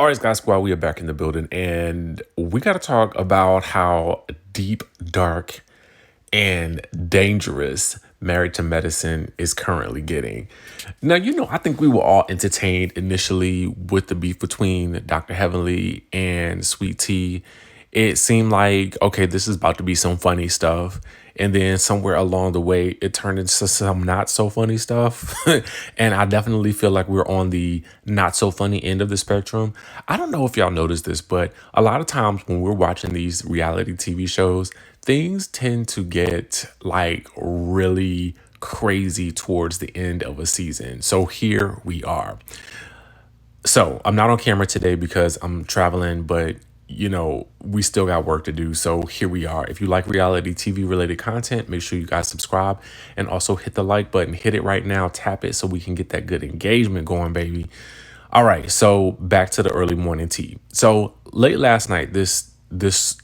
All right, guys, squad, we are back in the building, and we got to talk about how deep, dark, and dangerous Married to Medicine is currently getting. Now, I think we were all entertained initially with the beef between Dr. Heavenly and Sweet Tea. It seemed like, okay, this is about to be some funny stuff. And then somewhere along the way, it turned into some not so funny stuff. And I definitely feel like we're on the not so funny end of the spectrum. I don't know if y'all noticed this, but a lot of times when we're watching these reality TV shows, things tend to get like really crazy towards the end of a season. So here we are. So I'm not on camera today because I'm traveling, but we still got work to do. So here we are. If you like reality TV related content, make sure you guys subscribe and also hit the like button. Hit it right now. Tap it so we can get that good engagement going, baby. All right. So back to the early morning tea. So late last night, this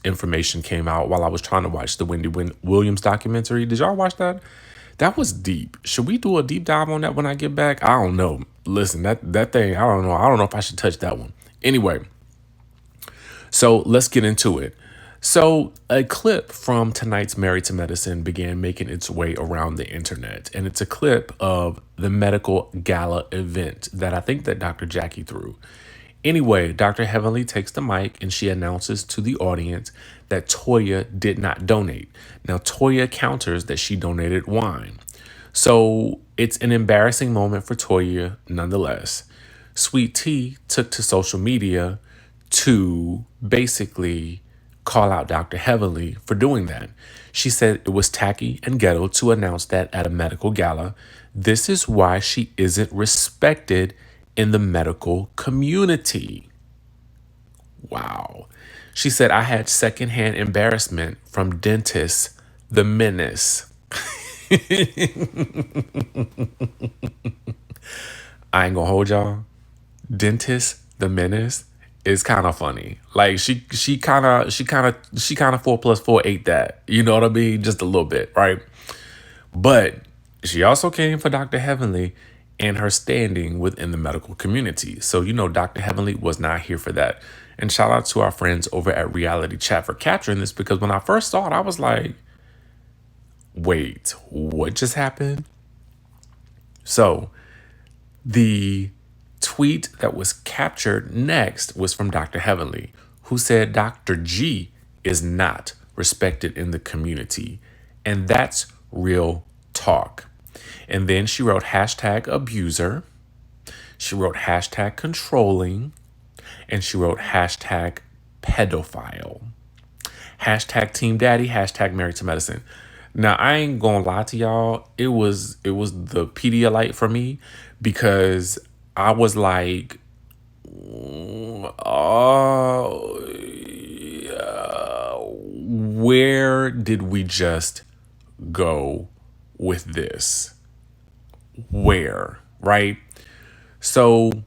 information came out while I was trying to watch the Wendy Williams documentary. Did y'all watch that? That was deep. Should we do a deep dive on that when I get back? I don't know. Listen, that thing, I don't know. I don't know if I should touch that one. Anyway, so let's get into it. So a clip from tonight's Married to Medicine began making its way around the internet. And it's a clip of the medical gala event that I think that Dr. Jackie threw. Anyway, Dr. Heavenly takes the mic and she announces to the audience that Toya did not donate. Now, Toya counters that she donated wine. So it's an embarrassing moment for Toya nonetheless. Sweet Tea took to social media to basically call out Dr. Heavenly for doing that. She said it was tacky and ghetto to announce that at a medical gala. This is why she isn't respected in the medical community. Wow. She said, I had secondhand embarrassment from dentist, the menace. I ain't gonna hold y'all. Dentist, the menace is kind of funny. Like she kind of 4+4 ate that. You know what I mean? Just a little bit, right? But she also came for Dr. Heavenly and her standing within the medical community. So, Dr. Heavenly was not here for that. And shout out to our friends over at Reality Chat for capturing this, because when I first saw it, I was like, wait, what just happened? So the tweet that was captured next was from Dr. Heavenly, who said Dr. G is not respected in the community. And that's real talk. And then she wrote hashtag abuser. She wrote hashtag controlling. And she wrote hashtag pedophile. Hashtag team daddy. Hashtag married to medicine. Now, I ain't gonna lie to y'all. It was the Pedialyte for me, because I was like, where did we just go with this? Where, right? So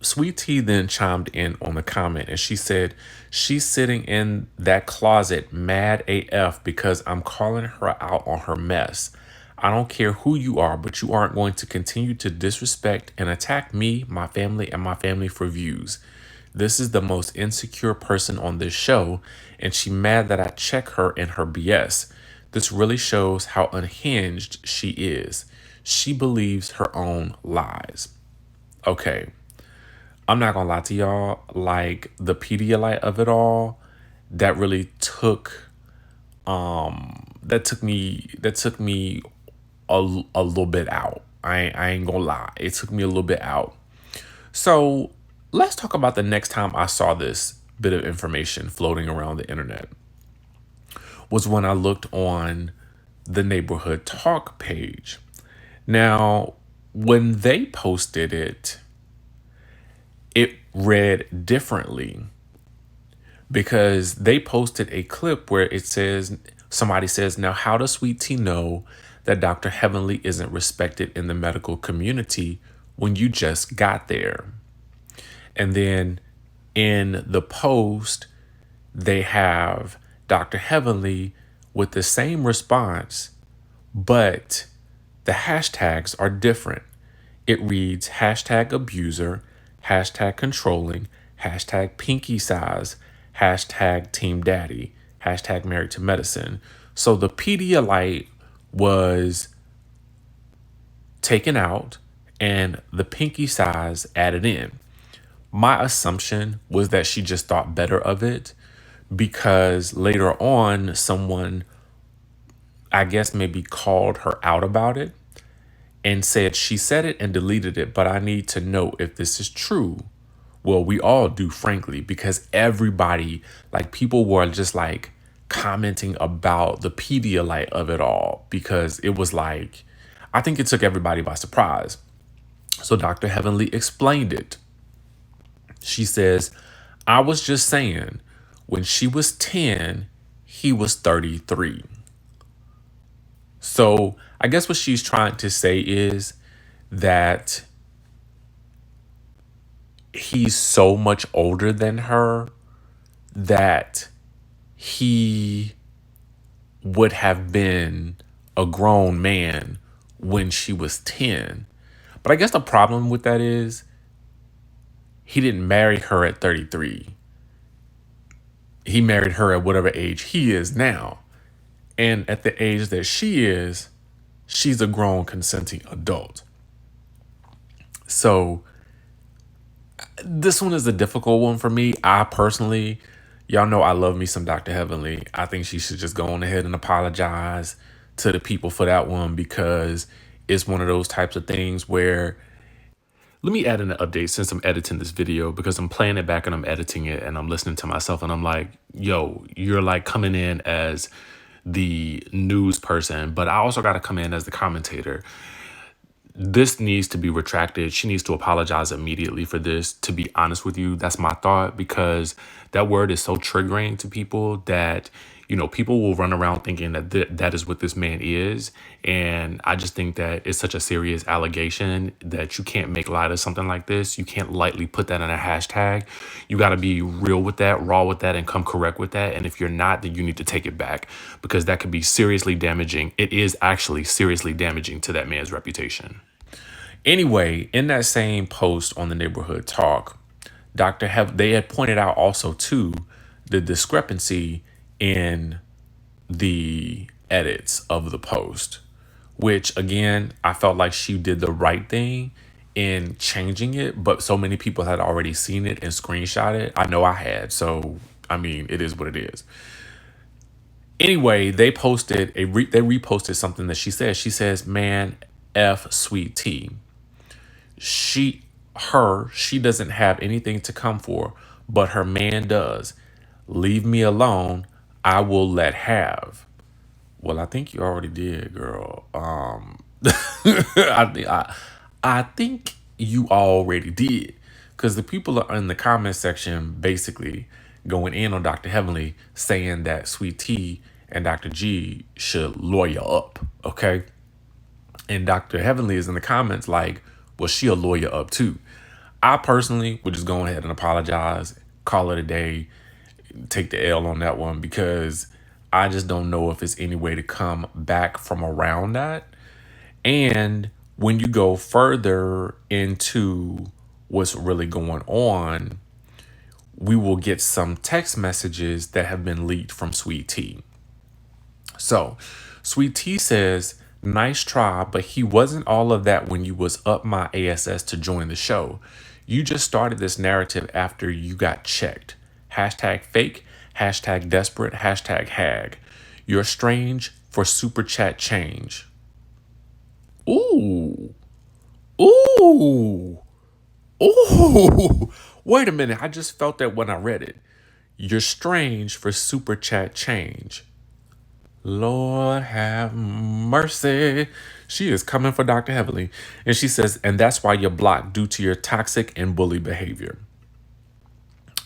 Sweet Tea then chimed in on the comment and she said she's sitting in that closet mad AF because I'm calling her out on her mess. I don't care who you are, but you aren't going to continue to disrespect and attack me, my family, and my family for views. This is the most insecure person on this show, and she mad that I check her in her BS. This really shows how unhinged she is. She believes her own lies. Okay, I'm not gonna lie to y'all, like the Pedialyte of it all, that really took me a little bit out. I ain't gonna lie. It took me a little bit out. So let's talk about the next time I saw this bit of information floating around the internet. Was when I looked on the Neighborhood Talk page. Now, when they posted it, it read differently, because they posted a clip where it says, somebody says, now how does Sweet Tea know that Dr. Heavenly isn't respected in the medical community when you just got there? And then in the post, they have Dr. Heavenly with the same response, but the hashtags are different. It reads hashtag abuser, hashtag controlling, hashtag pinky size, hashtag team daddy, hashtag married to medicine. So the Pedialyte was taken out and the pinky size added in. My assumption was that she just thought better of it because later on, someone, I guess, maybe called her out about it and said she said it and deleted it, but I need to know if this is true. Well, we all do, frankly, because everybody, like, people were just like commenting about the Pedialyte of it all because it was like, I think it took everybody by surprise. So Dr. Heavenly explained it. She says, I was just saying, when she was 10, he was 33. So I guess what she's trying to say is that he's so much older than her that he would have been a grown man when she was 10. But I guess the problem with that is he didn't marry her at 33. He married her at whatever age he is now. And at the age that she is, she's a grown consenting adult. So this one is a difficult one for me. I personally, y'all know I love me some Dr. Heavenly. I think she should just go on ahead and apologize to the people for that one because it's one of those types of things where, let me add in an update since I'm editing this video because I'm playing it back and I'm editing it and I'm listening to myself and I'm like, yo, you're like coming in as the news person, but I also got to come in as the commentator. This needs to be retracted. She needs to apologize immediately for this. To be honest with you, that's my thought because that word is so triggering to people that, you know, people will run around thinking that that is what this man is. And I just think that it's such a serious allegation that you can't make light of something like this. You can't lightly put that in a hashtag. You got to be real with that, raw with that, and come correct with that. And if you're not, then you need to take it back because that could be seriously damaging. It is actually seriously damaging to that man's reputation. Anyway, in that same post on the Neighborhood Talk, they had pointed out also too the discrepancy in the edits of the post, which again, I felt like she did the right thing in changing it, but so many people had already seen it and screenshot it. I know I had, so I mean, it is what it is. Anyway, they reposted something that she said. She says, "Man, F Sweet Tea. She doesn't have anything to come for, but her man does. Leave me alone. I will let have." Well, I think you already did, girl. I think you already did, because the people are in the comment section basically going in on Dr. Heavenly, saying that Sweet Tea and Dr. G should lawyer up, okay? And Dr. Heavenly is in the comments like, well, she a lawyer up too. I personally would just go ahead and apologize, call it a day, take the L on that one, because I just don't know if it's any way to come back from around that. And when you go further into what's really going on, we will get some text messages that have been leaked from Sweet Tea. So Sweet Tea says, "Nice try, but he wasn't all of that when you was up my ass to join the show. You just started this narrative after you got checked. Hashtag fake, hashtag desperate, hashtag hag. You're strange for super chat change." Ooh. Ooh. Ooh. Wait a minute. I just felt that when I read it. You're strange for super chat change. Lord have mercy. She is coming for Dr. Heavenly. And she says, "And that's why you're blocked due to your toxic and bully behavior."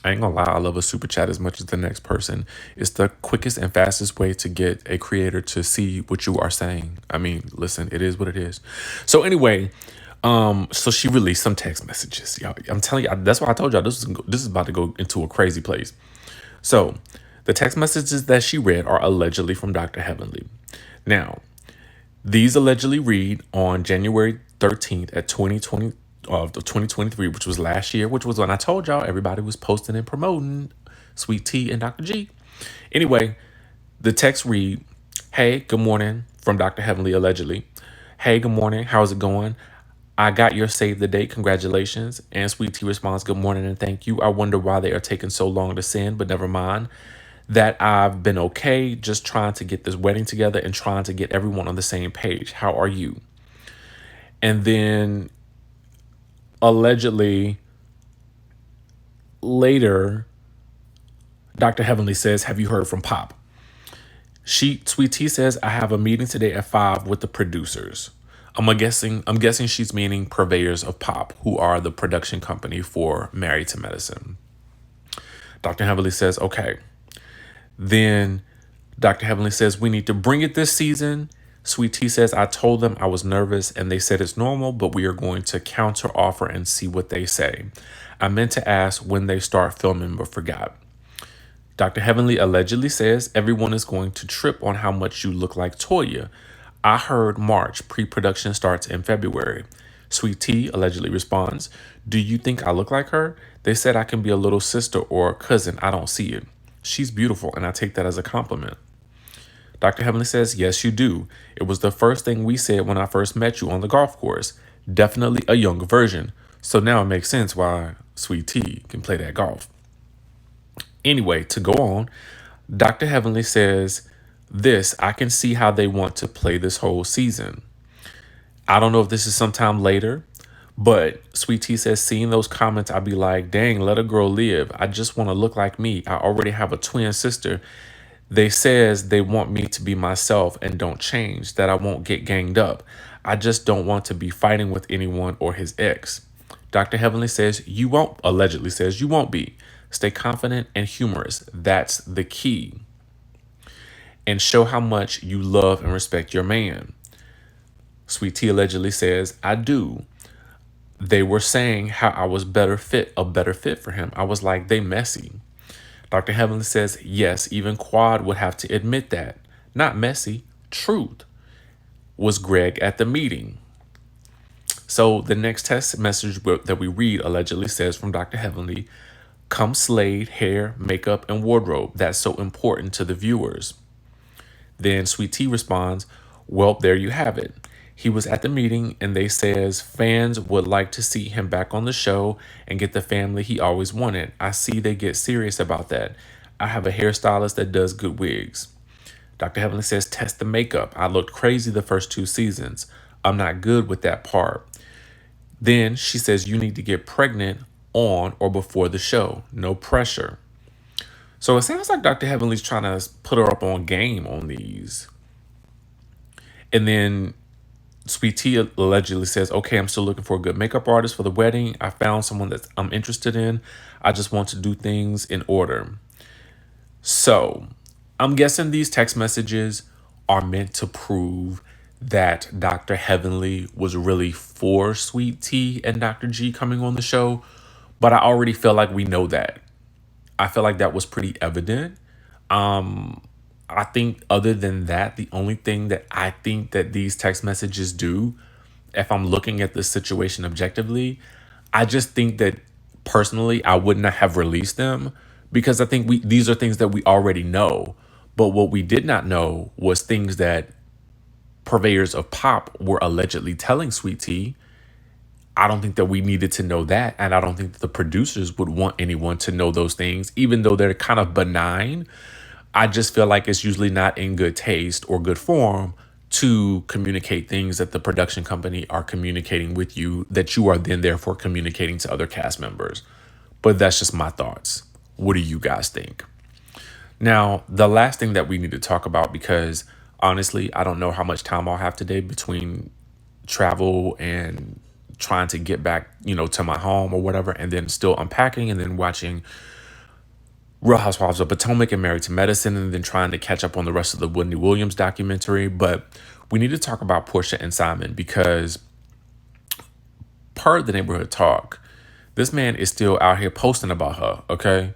I ain't gonna lie, I love a super chat as much as the next person. It's the quickest and fastest way to get a creator to see what you are saying. I mean, listen, it is what it is. So anyway, so she released some text messages. Y'all, I'm telling you, that's why I told y'all this is about to go into a crazy place. So the text messages that she read are allegedly from Dr. Heavenly. Now, these allegedly read on January 13th at 2020, of the 2023, which was last year, which was when I told y'all everybody was posting and promoting Sweet Tea and Dr. G. Anyway, the text read, "Hey, good morning," from Dr. Heavenly allegedly. "Hey, good morning. How's it going? I got your save the date. Congratulations." And Sweet Tea responds, "Good morning and thank you. I wonder why they are taking so long to send, but never mind. That I've been okay, just trying to get this wedding together and trying to get everyone on the same page. How are you?" And then allegedly later, Dr. Heavenly says, "Have you heard from Pop?" Sweet Tea says, "I have a meeting today at 5 with the producers." I'm guessing she's meaning purveyors of Pop, who are the production company for Married to Medicine. Dr. Heavenly says, "Okay." Then Dr. Heavenly says, "We need to bring it this season." Sweet Tea says, "I told them I was nervous and they said it's normal, but we are going to counter offer and see what they say. I meant to ask when they start filming, but forgot." Dr. Heavenly allegedly says, "Everyone is going to trip on how much you look like Toya. I heard March. Pre-production starts in February." Sweet Tea allegedly responds, "Do you think I look like her? They said I can be a little sister or a cousin. I don't see it. She's beautiful, and I take that as a compliment." Dr. Heavenly says, "Yes, you do. It was the first thing we said when I first met you on the golf course. Definitely a younger version. So now it makes sense why Sweet Tea can play that golf." Anyway, to go on, Dr. Heavenly says, "This, I can see how they want to play this whole season. I don't know if this is sometime later, but Sweet Tea says, seeing those comments, I'd be like, dang, let a girl live. I just want to look like me. I already have a twin sister. They says they want me to be myself and don't change, that I won't get ganged up. I just don't want to be fighting with anyone or his ex." Dr. Heavenly says, "You won't," allegedly says, "You won't be. Stay confident and humorous. That's the key. And show how much you love and respect your man." Sweet Tea allegedly says, "I do. They were saying how I was a better fit for him. I was like, they messy." Dr. Heavenly says, "Yes, even Quad would have to admit that. Not messy, truth. Was Greg at the meeting?" So the next text message that we read allegedly says from Dr. Heavenly, "Come Slade, hair, makeup, and wardrobe. That's so important to the viewers." Then Sweet Tea responds, "Well, there you have it. He was at the meeting and they says fans would like to see him back on the show and get the family he always wanted. I see they get serious about that. I have a hairstylist that does good wigs." Dr. Heavenly says, "Test the makeup. I looked crazy the first 2 seasons. I'm not good with that part." Then she says, "You need to get pregnant on or before the show. No pressure." So it sounds like Dr. Heavenly's trying to put her up on game on these. And then Sweet Tea allegedly says, "Okay, I'm still looking for a good makeup artist for the wedding. I found someone that I'm interested in. I just want to do things in order." So I'm guessing these text messages are meant to prove that Dr. Heavenly was really for Sweet Tea and Dr. G coming on the show. But I already feel like we know that. I feel like that was pretty evident. I think other than that, the only thing that I think that these text messages do, if I'm looking at this situation objectively, I just think that personally, I would not have released them because I think these are things that we already know. But what we did not know was things that purveyors of Pop were allegedly telling Sweet Tea. I don't think that we needed to know that. And I don't think that the producers would want anyone to know those things, even though they're kind of benign. I just feel like it's usually not in good taste or good form to communicate things that the production company are communicating with you that you are then therefore communicating to other cast members. But that's just my thoughts. What do you guys think? Now, the last thing that we need to talk about, because honestly, I don't know how much time I'll have today between travel and trying to get back, to my home or whatever, and then still unpacking and then watching Real Housewives of Potomac and Married to Medicine, and then trying to catch up on the rest of the Whitney Williams documentary. But we need to talk about Porsha and Simon because per the neighborhood talk, this man is still out here posting about her, okay?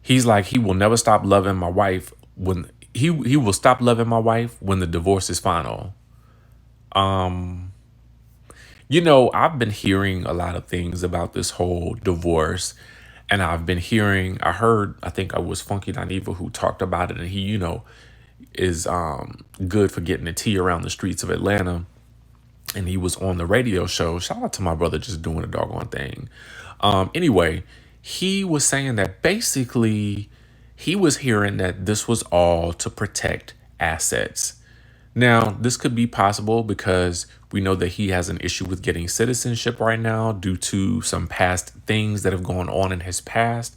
He's like, he will never stop loving my wife when he will stop loving my wife when the divorce is final. I've been hearing a lot of things about this whole divorce. And I heard, I think it was Funky Dineva who talked about it. And he, is good for getting the tea around the streets of Atlanta. And he was on the radio show. Shout out to my brother just doing a doggone thing. Anyway, he was saying that basically he was hearing that this was all to protect assets. Now, this could be possible because we know that he has an issue with getting citizenship right now due to some past things that have gone on in his past.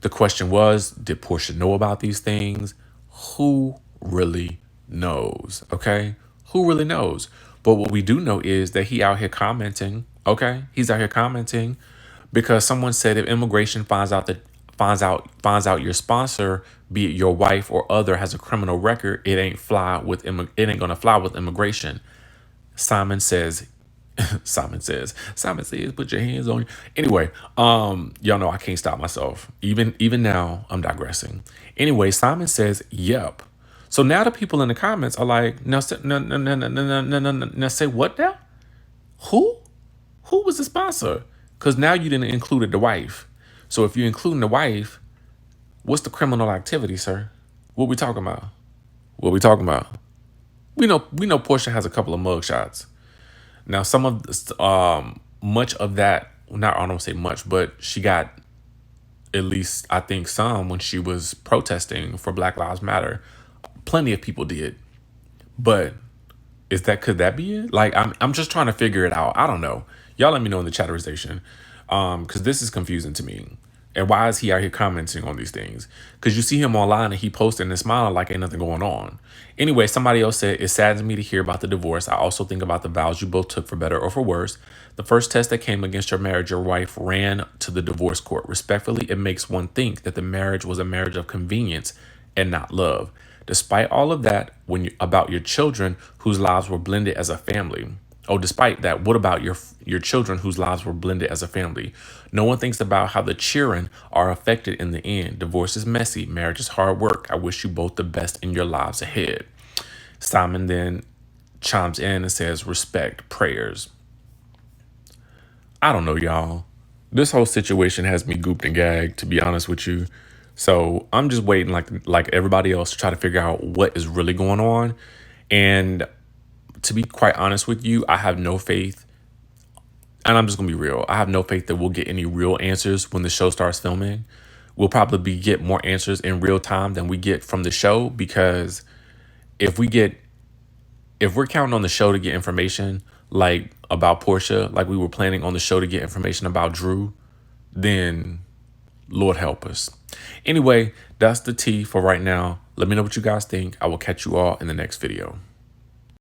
The question was, did Porsha know about these things? Who really knows? Okay? Who really knows? But what we do know is that he out here commenting, okay? He's out here commenting because someone said if immigration finds out your sponsor, be it your wife or other, has a criminal record, it ain't gonna fly with immigration. Simon says, Simon says, put your hands on you. Anyway, y'all know I can't stop myself. Even now, I'm digressing. Anyway, Simon says, yep. So now the people in the comments are like, no, no, no, no, no, no, no, no, no, no, say what now? Who? Who was the sponsor? Because now you didn't include the wife. So if you're including the wife, what's the criminal activity, sir? What we talking about? What we talking about? We know Porsha has a couple of mug shots. Now some of much of that, not I don't say much, but she got at least I think some when she was protesting for Black Lives Matter. Plenty of people did. But could that be it? Like I'm just trying to figure it out. I don't know. Y'all let me know in the chatterization. Because this is confusing to me. And why is he out here commenting on these things? Because you see him online and he posting and smiling like ain't nothing going on. Anyway, somebody else said, it saddens me to hear about the divorce. I also think about the vows you both took for better or for worse. The first test that came against your marriage, your wife ran to the divorce court. Respectfully, it makes one think that the marriage was a marriage of convenience and not love. Despite all of that, about your children whose lives were blended as a family. Oh, despite that, what about your children whose lives were blended as a family? No one thinks about how the children are affected in the end. Divorce is messy. Marriage is hard work. I wish you both the best in your lives ahead. Simon then chimes in and says, respect, prayers. I don't know, y'all. This whole situation has me gooped and gagged, to be honest with you. So I'm just waiting like everybody else to try to figure out what is really going on. And to be quite honest with you, I have no faith, and I'm just gonna be real. I have no faith that we'll get any real answers when the show starts filming. We'll probably get more answers in real time than we get from the show, because if we're counting on the show to get information like about Porsha, like we were planning on the show to get information about Drew, then Lord help us. Anyway, that's the tea for right now. Let me know what you guys think. I will catch you all in the next video.